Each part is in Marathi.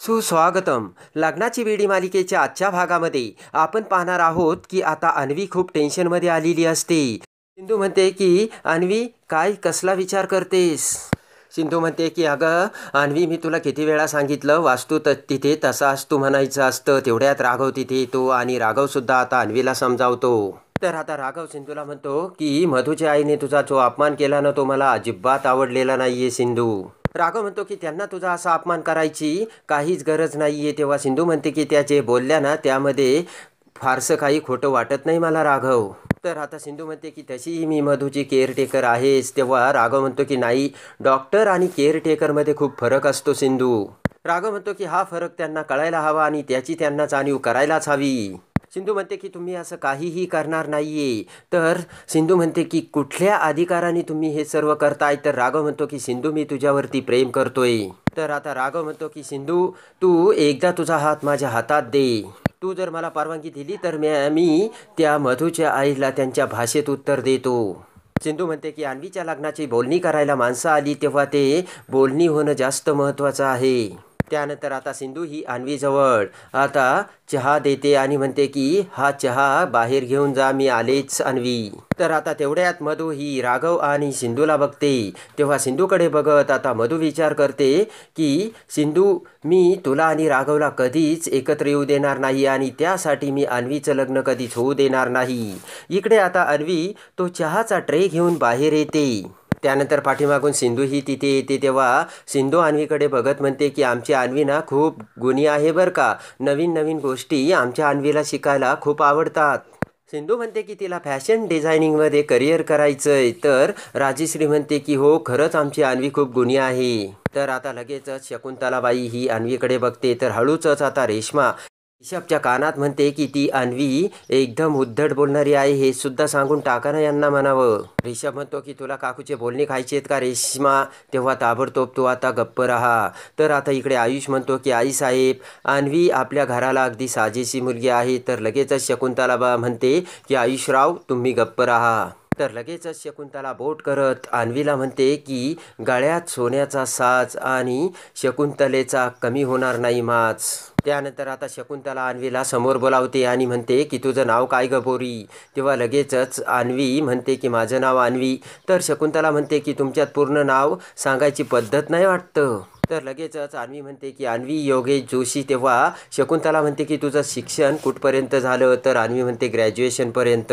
सुस्वागतम. लग्नाची बेडी मालिकेच्या आजच्या भागामध्ये आपण पाहणार आहोत की आता अन्वी खूप टेन्शनमध्ये आलेली असते. सिंधू म्हणते की अन्वी काय कसला विचार करतेस. सिंधू म्हणते की अगं अन्वी, मी तुला किती वेळा सांगितलं वास्तू तिथे तसाच तू म्हणायचं असतं. तेवढ्यात राघव तिथे येतो आणि राघवसुद्धा आता अन्वीला समजावतो. तर आता राघव सिंधूला म्हणतो की मधूच्या आईने तुझा जो अपमान केला ना तो मला अजिबात आवडलेला नाहीये सिंधू. राघव म्हणतो की त्यांना तुझा असा अपमान करायची काहीच गरज नाहीये. तेव्हा सिंधू म्हणते की त्या जे बोलल्या ना त्यामध्ये फारसं काही खोटं वाटत नाही मला राघव. तर आता सिंधू म्हणते की तशीही मी मधूची केअरटेकर आहेस. तेव्हा राघव म्हणतो की नाही, डॉक्टर आणि केअरटेकरमध्ये खूप फरक असतो सिंधू. राघव म्हणतो की हा फरक त्यांना कळायला हवा आणि त्याची त्यांना जाणीव करायलाच हवी. सिंधू म्हणते की तुम्ही असं काहीही करणार नाहीये. तर सिंधू म्हणते की कुठल्या अधिकाराने तुम्ही हे सर्व करताय. तर राघव म्हणतो की सिंधू, मी तुझ्यावरती प्रेम करतोय. तर आता राघव म्हणतो की सिंधू, तू एकदा तुझा हात माझ्या हातात दे. तू जर मला परवानगी दिली तर मी त्या मधूच्या आईला त्यांच्या भाषेत उत्तर देतो. सिंधू म्हणते की अन्वीच्या लग्नाची बोलणी करायला माणसं आली तेव्हा ते बोलणी होणं जास्त महत्त्वाचं आहे. त्यानंतर आता सिंधू ही अन्वीजवळ आता चहा देते आणि म्हणते की हा चहा बाहेर घेऊन जा, मी आलेच अन्वी. तर आता तेवढ्यात मधू ही राघव आणि सिंधूला बघते. तेव्हा सिंधूकडे बघत आता मधू विचार करते की सिंधू, मी तुला आणि राघवला कधीच एकत्र येऊ देणार नाही आणि त्यासाठी मी अन्वीचं लग्न कधीच होऊ देणार नाही. इकडे आता अन्वी तो चहाचा ट्रे घेऊन बाहेर येते. त्यानंतर पाठीमागून सिंधू ही तिथे येते. तेव्हा सिंधू अन्वीकडे बघत म्हणते की आमची अन्वी ना खूप गुणी आहे बरं का. नवीन नवीन गोष्टी आमच्या अन्वीला शिकायला खूप आवडतात. सिंधू म्हणते की तिला फॅशन डिझायनिंगमध्ये करिअर करायचंय. तर राजश्री म्हणते की हो, खरंच आमची अन्वी खूप गुणी आहे. तर आता लगेचच शकुंतलाबाई ही अन्वीकडे बघते. तर हळूच आता रेश्मा ऋषभच्या कानात म्हणते की ती अन्वी एकदम उद्धट बोलणारी आहे, हे सुद्धा सांगून टाका ना यांना म्हणावं. ऋषभ म्हणतो की तुला काकूचे बोलणे खायचे आहेत का रेश्मा. तेव्हा ताबडतोब तू आता गप्प राहा. तर आता इकडे आयुष म्हणतो की आई साहेब, अन्वी आपल्या घराला अगदी साजेशी मुलगी आहे. तर लगेचच शकुंतलाबा म्हणते की आयुषराव तुम्ही गप्प राहा. तर लगेचच शकुंतला बोट करत अन्वीला म्हणते की गळ्यात सोन्याचा साज आणि शकुंतलेचा कमी होणार नाही माज. त्यानंतर आता शकुंतला अन्वीला समोर बोलावते आणि म्हणते की तुझं नाव काय ग पोरी. तेव्हा लगेचच अन्वी म्हणते की माझं नाव अन्वी. तर शकुंतला म्हणते की तुमच्यात पूर्ण नाव सांगायची पद्धत नाही वाटतं. तर लगेचच अन्वी म्हणते की अन्वी योगेश जोशी. तेव्हा शकुंतला म्हणते की तुझं शिक्षण कुठपर्यंत झालं. तर अन्वी म्हणते ग्रॅज्युएशनपर्यंत.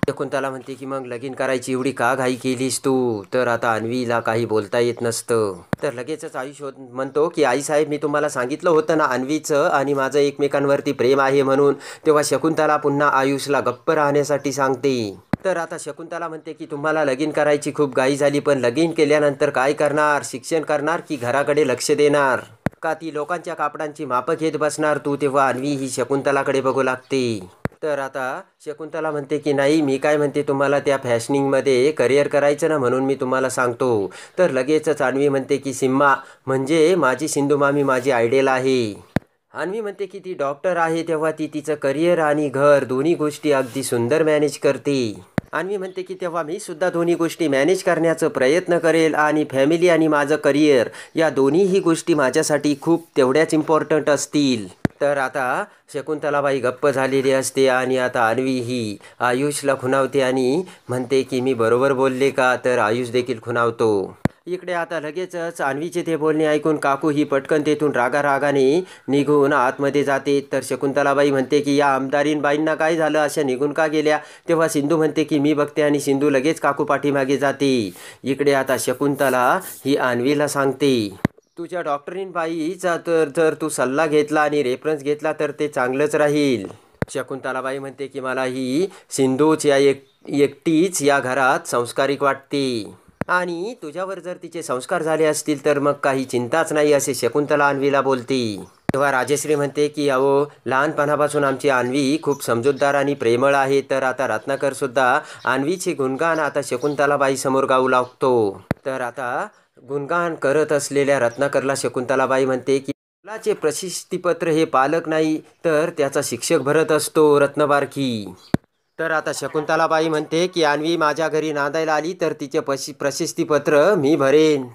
शकुंतला म्हणते की मग लगीन करायची एवढी का घाई केलीस तू. तर आता अन्वीला काही बोलता येत नसतं. तर लगेचच आयुष म्हणतो की आईसाहेब, मी तुम्हाला सांगितलं होतं ना अन्वीचं आणि माझं एकमेकांवरती प्रेम आहे म्हणून. तेव्हा शकुंतला पुन्हा आयुषला गप्प राहण्यासाठी सांगते. तर आता शकुंतला म्हणते की तुम्हाला लगीन करायची खूप घाई झाली, पण लगीन केल्यानंतर काय करणार. शिक्षण करणार की घराकडे लक्ष देणार, का ती लोकांच्या कापडांची मापं घेत बसणार तू. तेव्हा अन्वी ही शकुंतलाकडे बघू लागते. तर आता शकुंतला म्हणते की नाही, मी काय म्हणते तुम्हाला त्या फॅशनिंगमध्ये करिअर करायचं ना म्हणून मी तुम्हाला सांगतो. तर लगेचच अन्वी म्हणते की सिम्मा म्हणजे माझी सिंधू मामी माझी आयडियल आहे. अन्वी म्हणते की ती डॉक्टर आहे. तेव्हा ती तिचं करिअर आणि घर दोन्ही गोष्टी अगदी सुंदर मॅनेज करते. अन्वी म्हणते की तेव्हा मी सुद्धा दोन्ही गोष्टी मॅनेज करण्याचा प्रयत्न करेल आणि फॅमिली आणि माझं करिअर या दोन्हीही गोष्टी माझ्यासाठी खूप तेवढ्याच इम्पॉर्टंट असतील. तर आता शकुंतलाबाई गप्प झालेली असते आणि आता अन्वी ही आयुषला खुणावते आणि म्हणते की मी बरोबर बोलले का. तर आयुष देखील खुणावतो. इकडे आता लगेचच अन्वीचे ते बोलणे ऐकून काकू ही पटकन तेथून रागाने निघून आतमध्ये जाते. तर शकुंतलाबाई म्हणते की या आमदारीनबाईंना काय झालं, अशा निघून का गेल्या. तेव्हा सिंधू म्हणते की मी बघते आणि सिंधू लगेच काकू पाठीमागे जाते. इकडे आता शकुंतला ही अन्वीला सांगते तुझ्या डॉक्टरीनबाईचा जर तू सल्ला घेतला आणि रेफरन्स घेतला तर ते चांगलंच राहील. शकुंतलाबाई म्हणते की मला ही सिंधूच या एकटीच या घरात संस्कारिक वाटते आणि तुझ्यावर जर तिचे संस्कार झाले असतील तर मग काही चिंताच नाही, असे शकुंतला अन्वीला बोलते. तेव्हा राजश्री म्हणते की अहो, लहानपणापासून आमची अन्वी खूप समजूतदार आणि प्रेमळ आहे. तर आता रत्नाकर सुद्धा अन्वीचे गुणगान आता शकुंतलाबाई समोर गाऊ लागतो. तर आता गुणगान करत असलेल्या रत्नाकरला शकुंतलाबाई म्हणते की मुलाचे प्रशस्तीपत्र हे पालक नाही तर त्याचा शिक्षक भरत असतो रत्नबारखी. तर आता शकुंतलाबाई म्हणते की अन्वी माझ्या घरी नांदायला आली तर तिचे प्रशस्तीपत्र मी भरेन.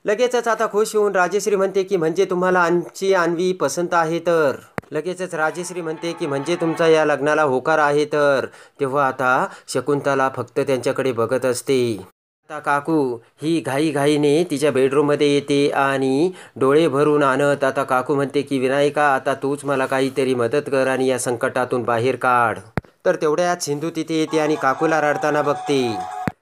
लगेचच आता खुश होऊन राजेश्री म्हणते की म्हणजे तुम्हाला आमची अन्वी पसंत आहे तर. लगेचच राजेश्री म्हणते की म्हणजे तुमचा या लग्नाला होकार आहे तर. तेव्हा आता शकुंतला फक्त त्यांच्याकडे बघत असते. आता काकू ही घाईघाईने तिच्या बेडरूममध्ये येते आणि डोळे भरून आणत आता काकू म्हणते की विनायका आता तूच मला काहीतरी मदत कर आणि या संकटातून बाहेर काढ. तर तेवढ्यात सिंधू तिथे येते आणि काकूला रडताना बघते.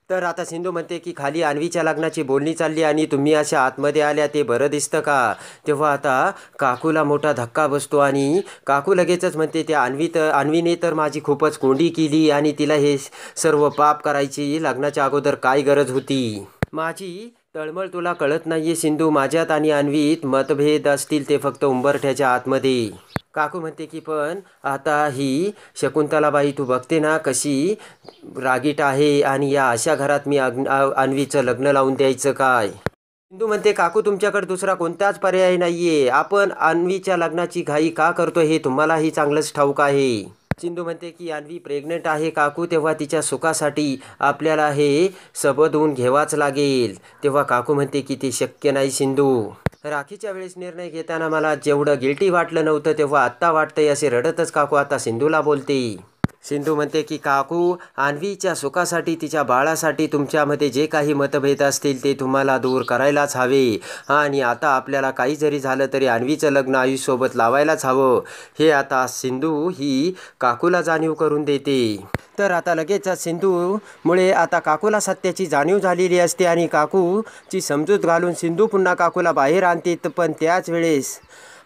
तर आता सिंधू म्हणते की खाली अन्वीच्या लग्नाची बोलणी चालली आणि तुम्ही अशा आतमध्ये आल्या ते बरं दिसतं का. तेव्हा आता काकूला मोठा धक्का बसतो आणि काकू लगेचच म्हणते त्या अन्वीने तर माझी खूपच कोंडी केली आणि तिला हे सर्व पाप करायची लग्नाच्या अगोदर काय गरज होती. माझी तळमळ तुला कळत नाहीये सिंधू. माझ्यात आणि अन्वीत मतभेद असतील ते फक्त उंबरठ्याच्या आतमध्ये. काकू म्हणते की पण आता ही शकुंतलाबाई तू बघते ना कशी रागीट आहे आणि या अशा घरात मी अन्वीचं लग्न लावून द्यायचं काय. सिंधू म्हणते काकू तुमच्याकडे दुसरा कोणताच पर्याय नाहीये. आपण अन्वीच्या लग्नाची घाई का करतो हे तुम्हालाही चांगलंच ठाऊक आहे. सिंधू म्हणते की अन्वी प्रेग्नंट आहे काकू. तेव्हा तिच्या सुखासाठी आपल्याला हे सबदून घ्यावाच लागेल. तेव्हा काकू म्हणते की ते शक्य नाही सिंधू. राखीच्या वेळेस निर्णय घेताना मला जेवढं गिल्टी वाटलं नव्हतं तेव्हा आत्ता वाटतंय असे रडतच काकू आता सिंधूला बोलते. सिंधू म्हणते की काकू अन्वीच्या सुखासाठी तिच्या बाळासाठी तुमच्यामध्ये जे काही मतभेद असतील ते तुम्हाला दूर करायलाच हवे आणि आता आपल्याला काही जरी झालं तरी अन्वीचं लग्न आयुषसोबत लावायलाच हवं हे आता सिंधू ही काकूला जाणीव करून देते. तर आता लगेचच सिंधूमुळे आता काकूला सत्याची जाणीव झालेली असते आणि काकूची समजूत घालून सिंधू पुन्हा काकूला बाहेर आणते. पण त्याच वेळेस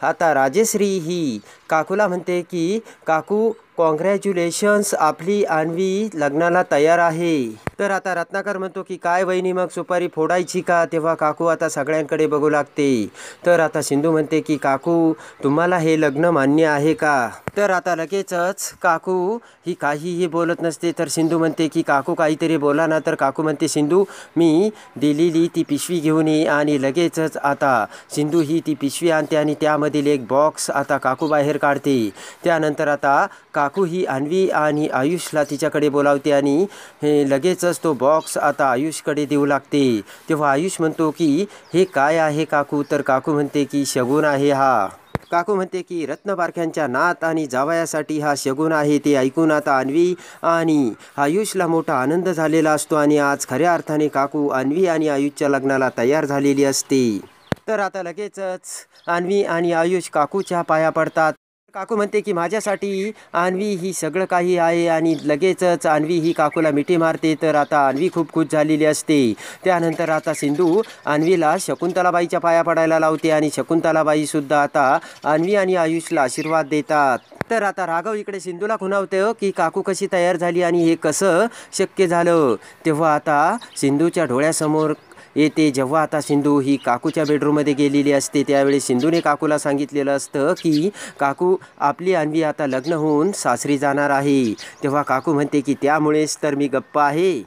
आता राजेश्री ही काकूला म्हणते की काकू कॉंग्रॅच्युलेशन्स आपली अन्वी लग्नाला तयार आहे. तर आता रत्नाकर म्हणतो की काय वहिनी मग सुपारी फोडायची का. तेव्हा काकू आता सगळ्यांकडे बघू लागते. तर आता सिंधू म्हणते की काकू तुम्हाला हे लग्न मान्य आहे का. तर आता लगेचच काकू ही काहीही बोलत नसते. तर सिंधू म्हणते की काकू काहीतरी बोला ना. तर काकू म्हणते सिंधू मी दिलेली ती पिशवी घेऊन ये आणि लगेचच आता सिंधू ही ती पिशवी आणते आणि त्यामधील एक बॉक्स आता काकू बाहेर काढते. त्यानंतर आता काकू ही अन्वी आणि आयुषला तिच्याकडे बोलावते आणि हे लगेचच तो बॉक्स आता आयुषकडे देऊ लागते. तेव्हा आयुष म्हणतो की हे काय आहे काकू. तर काकू म्हणते की शगुन आहे हा. काकू म्हणते की रत्नबारख्यांच्या नात आणि जावयासाठी हा शगुन आहे. ते ऐकून आता अन्वी आणि आयुषला मोठा आनंद झालेला असतो आणि आज खऱ्या अर्थाने काकू अन्वी आणि आयुषच्या लग्नाला तयार झालेली असते. तर आता लगेचच अन्वी आणि आयुष काकूच्या पाया पडतात. काकू म्हणते की माझ्यासाठी अन्वी ही सगळं काही आहे आणि लगेचच अन्वी ही काकूला मिठी मारते. तर आता अन्वी खूप खुश झालेली असते. त्यानंतर आता सिंधू अन्वीला शकुंतलाबाईच्या पाया पडायला लावते आणि शकुंतलाबाईसुद्धा आता अन्वी आणि आयुषला आशीर्वाद देतात. तर आता राघव इकडे सिंधूला खुणावतं की काकू कशी तयार झाली आणि हे कसं शक्य झालं. तेव्हा आता सिंधूच्या डोळ्यासमोर येते जेव्हा आता सिंधू ही काकूच्या बेडरूममध्ये गेलेली असते. त्यावेळी सिंधूने काकूला सांगितलेलं असतं की काकू आपली अन्वी आता लग्न होऊन सासरी जाणार आहे. तेव्हा काकू म्हणते की त्यामुळेच तर मी गप्प आहे.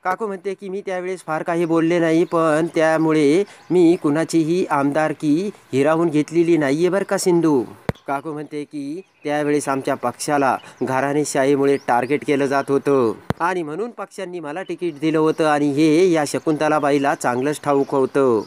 काकू म्हणते की मी त्यावेळेस फार काही बोलले नाही पण त्यामुळे मी कुणाचीही आमदारकी हिरावून घेतलेली नाही आहे बरं का सिंधू. काकू म्हणते की त्यावेळेस आमच्या पक्षाला घराणेशाहीमुळे टार्गेट केलं जात होतं आणि म्हणून पक्षांनी मला तिकीट दिलं होतं आणि हे या शकुंतलाबाईला चांगलंच ठाऊक होतं.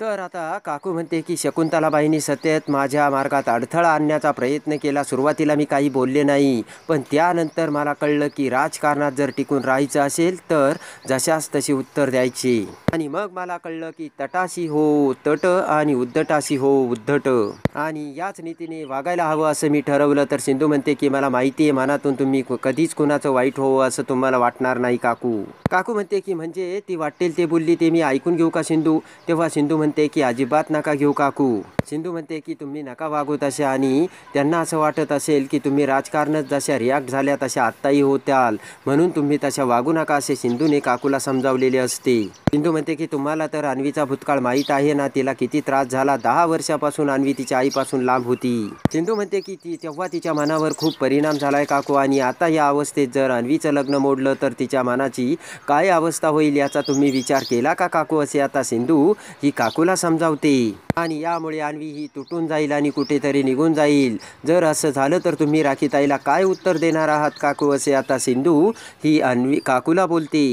तर आता काकू म्हणते की शकुंतलाबाईंनी सतत माझ्या मार्गात अडथळा आणण्याचा प्रयत्न केला. सुरुवातीला मी काही बोलले नाही पण त्यानंतर मला कळलं की राजकारणात जर टिकून राहायचं असेल तर जशास तशी उत्तर द्यायची आणि मग मला कळलं की तटाशी हो तट आणि उद्धटाशी हो उद्धट आणि याच नीतीने वागायला हवं असं मी ठरवलं. तर सिंधू म्हणते की मला माहिती आहे मनातून तुम्ही कधीच कुणाचं वाईट होवं असं तुम्हाला वाटणार नाही काकू. काकू म्हणते की म्हणजे ती वाटेल ते बोलली ते मी ऐकून घेऊ का सिंधू. तेव्हा सिंधू म्हणते की अजिबात नका घेऊ काकू. सिंधू म्हणते की तुम्ही नका वागू तशा आणि त्यांना असं वाटत असेल की तुम्ही राजकारणात जशा रिॲक्ट झाल्या तशा आत्ताही होत्याल म्हणून तुम्ही तशा वागू नका असे सिंधूने काकूला समजावलेले असते. सिंधू म्हणते की तुम्हाला तर अन्वीचा भूतकाळ माहीत आहे ना. तिला किती त्रास झाला. 10 वर्षापासून अन्वी तिच्या आईपासून लांब होती. सिंधू म्हणते की तेव्हा तिच्या मनावर खूप परिणाम झालाय काकू आणि आता या अवस्थेत जर अन्वीचं लग्न मोडलं तर तिच्या मनाची काय अवस्था होईल याचा तुम्ही विचार केला का काकू. असे आता सिंधू ही काकूला समजावते आणि यामुळे अन्वी ही तुटून जाईल आणि कुठेतरी निघून जाईल. जर असं झालं तर तुम्ही राखीताईला काय उत्तर देणार आहात काकू. असे आता सिंधू ही अन्वी काकूला बोलते.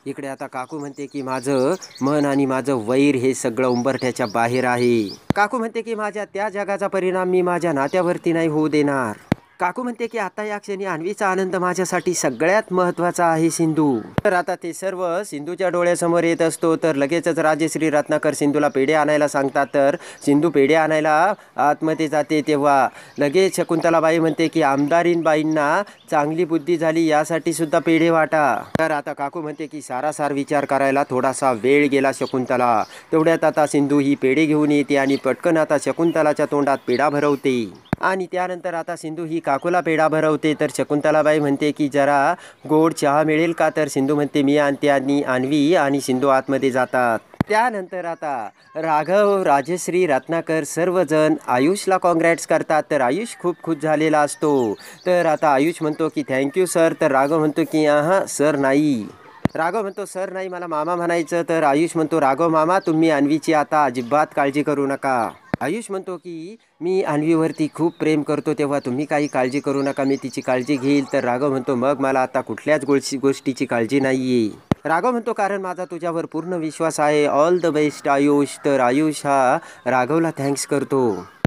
इकडे आता काकू म्हणते की माझं मन आणि माझं वैर हे सगळं उंबरठ्याच्या बाहेर आहे. काकू म्हणते की माझ्या त्या जगाचा परिणाम मी माझ्या नात्यावरती नाही होऊ देणार. काकू म्हणते की आता या क्षणी अन्वीचा आनंद माझ्यासाठी सगळ्यात महत्त्वाचा आहे सिंधू. तर आता ते सर्व सिंधूच्या डोळ्यासमोर येत असतो. तर लगेचच राजश्री रत्नाकर सिंधूला पेढे आणायला सांगतात. तर सिंधू पेढे आणायला आतमध्ये जाते तेव्हा लगेच शकुंतलाबाई म्हणते की आमदारीनबाईंना चांगली बुद्धी झाली यासाठी सुद्धा पेढे वाटा. तर आता काकू म्हणते की सारासार विचार करायला थोडासा वेळ गेला शकुंतला. तेवढ्यात आता सिंधू ही पेढे घेऊन येते आणि पटकन आता शकुंतलाच्या तोंडात पेढा भरवते. आणि त्यानंतर आता सिंधू ही काकूला पेढा भरवते. तर शकुंतलाबाई म्हणते की जरा गोड चहा मिळेल का. तर सिंधू म्हणते मी आणते. आणि अन्वी आणि सिंधू आतमध्ये जातात. त्यानंतर आता राघव, राजश्री, रत्नाकर सर्वजण आयुषला कॉन्ग्रॅट्स करतात. तर आयुष खूप खुश झालेला असतो. तर आता आयुष म्हणतो की थँक्यू सर. तर राघव म्हणतो की सर नाही. राघव म्हणतो सर नाही मला मामा म्हणायचं. तर आयुष म्हणतो राघव मामा तुम्ही अन्वीची आता अजिबात काळजी करू नका. आयुष म्हणतो की मी अन्वीवरती खूप प्रेम करतो तेव्हा तुम्ही काही काळजी करू नका मी तिची काळजी घेईल. तर राघव म्हणतो मग मला आता कुठल्याच गोष्टीची काळजी नाही आहे. राघव म्हणतो कारण माझा तुझ्यावर पूर्ण विश्वास आहे. All the best Ayush. तर आयुष हा राघवला थँक्स करतो.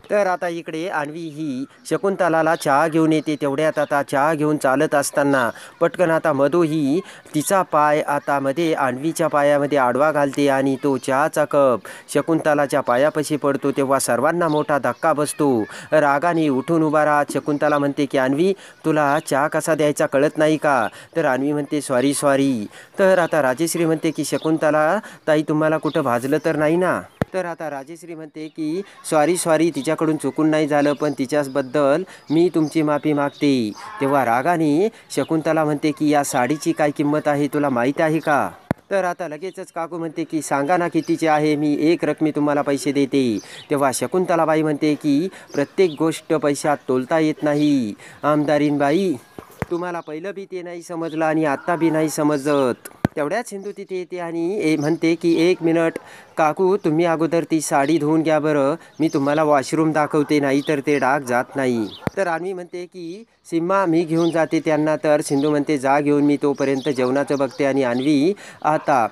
तर आता इकडे अन्वी ही शकुंतलाला चहा घेऊन येते. तेवढ्यात आता चहा घेऊन चालत असताना पटकन आता मधू ही तिचा पाय आता मध्ये अन्वीच्या पायामध्ये आडवा घालते आणि तो चहाचा कप शकुंतलाच्या पायापाशी पडतो. तेव्हा सर्वांना मोठा धक्का बसतो. रागाने उठून उभा राहत शकुंतला म्हणते की अन्वी तुला चहा कसा द्यायचा कळत नाही का. तर अन्वी म्हणते सॉरी. तर आता राजश्री म्हणते की शकुंतला ताई तुम्हाला कुठं भाजलं तर नाही ना. तर आता राजश्री म्हणते की सॉरी तिच्याकडून चुकून नाही झालं पण तिच्याबद्दल मी तुमची माफी मागते. तेव्हा रागाने शकुंतला म्हणते की या साडीची काय किंमत आहे तुला माहीत आहे का. तर आता लगेचच काकू म्हणते की सांगा ना कितीचे आहे मी एक रकमी तुम्हाला पैसे देते. तेव्हा शकुंतलाबाई म्हणते की प्रत्येक गोष्ट पैशात तोलता येत नाही आमदारीनबाई. तुम्हाला पहिलं बी ते नाही समजलं आणि आत्ता बी नाही समजत. तेवढ्याच सिंधू तिथे येते आणि म्हणते की 1 मिनिट काकू तुम्ही अगोदर ती साडी धुवून घ्या बरं मी तुम्हाला वॉशरूम दाखवते नाही तर ते डाग जात नाही. तर अन्वी म्हणते की सीमा मी घेऊन जाते त्यांना. तर सिंधू म्हणते जा घेऊन मी तोपर्यंत जेवणाचं बघते. आणि अन्वी आता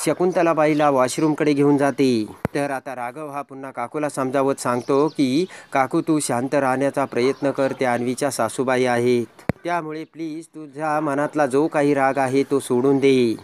शकुंतलाबाईला वॉशरूमकडे घेऊन जाते. तर आता राघव हा पुन्हा काकूला समजावत सांगतो की काकू तू शांत राहण्याचा प्रयत्न कर. त्या अन्वीच्या सासूबाई आहेत त्यामुळे प्लीज तुझ्या मनातला जो काही राग आहे तो सोडून दे.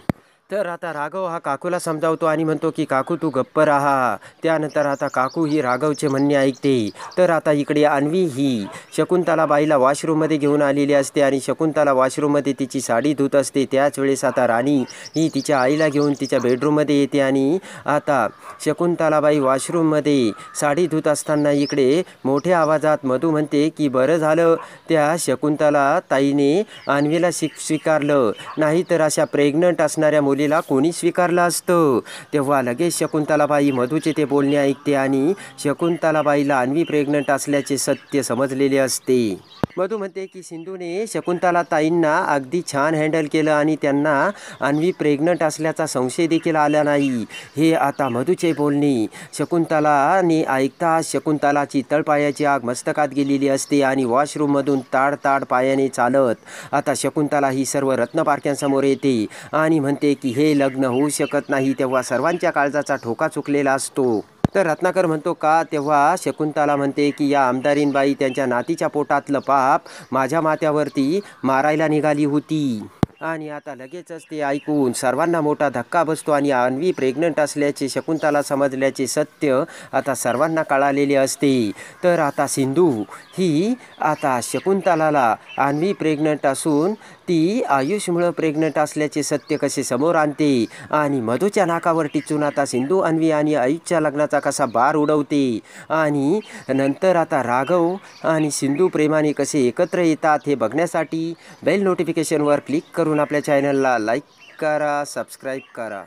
तर आता राघव हा काकूला समजावतो आणि म्हणतो की काकू तू गप्प राहा. त्यानंतर आता काकू ही राघवचे म्हणणे ऐकते. तर आता इकडे अन्वी ही शकुंतलाबाईला वॉशरूममध्ये घेऊन आलेली असते आणि शकुंतला वॉशरूममध्ये तिची साडी धुत असते. त्याच वेळेस आता राणी ही तिच्या आईला घेऊन तिच्या बेडरूममध्ये येते आणि आता शकुंतलाबाई वॉशरूममध्ये साडी धुत असताना इकडे मोठ्या आवाजात मधू म्हणते की बरं झालं त्या शकुंतला ताईने अन्वीला स्वीकारलं नाही तर अशा प्रेग्नंट असणाऱ्या मुलीला कोणी स्वीकारलं असतं. तेव्हा लगेच शकुंतलाबाई मधूचे ते बोलणे ऐकते आणि शकुंतलाबाईला अन्वी प्रेग्नंट असल्याचे सत्य समजलेले असते. मधू म्हणते की सिंधूने शकुंतला ताईंना अगदी छान हँडल केलं आणि त्यांना अन्वी प्रेग्नंट असल्याचा संशय देखील आला नाही. हे आता मधूचे बोलणे शकुंतलाने ऐकता शकुंतलाची तळपायाची आग मस्तकात गेलेली असते आणि वॉशरूममधून ताड पायाने चालत आता शकुंतला ही सर्व रत्नपारख्यांसमोर येते आणि म्हणते की हे लग्न होऊ शकत नाही. तेव्हा सर्वांच्या काळजाचा ठोका चुकलेला असतो. तर रत्नाकर म्हणतो का. तेव्हा शकुंतला म्हणते की या आमदारीनबाई त्यांच्या नातीच्या पोटातलं पाप माझ्या माथ्यावरती मारायला निघाली होती. आणि आता लगेचच ते ऐकून सर्वांना मोठा धक्का बसतो आणि अन्वी प्रेग्नंट असल्याचे शकुंतला समजल्याचे सत्य आता सर्वांना कळालेले असते. तर आता सिंधू ही आता शकुंतलाला अन्वी प्रेग्नंट असून ती आयुषमुळं प्रेग्नंट असल्याचे सत्य कसे समोर आणते आणि मधूच्या नाकावर टिचून आता सिंधू अन्वी आणि आयुषच्या लग्नाचा कसा बार उडवते आणि नंतर आता राघव आणि सिंधू प्रेमाने कसे एकत्र येतात हे बघण्यासाठी बेल नोटिफिकेशनवर क्लिक करून आपल्या चॅनलला लाईक करा, सबस्क्राईब करा.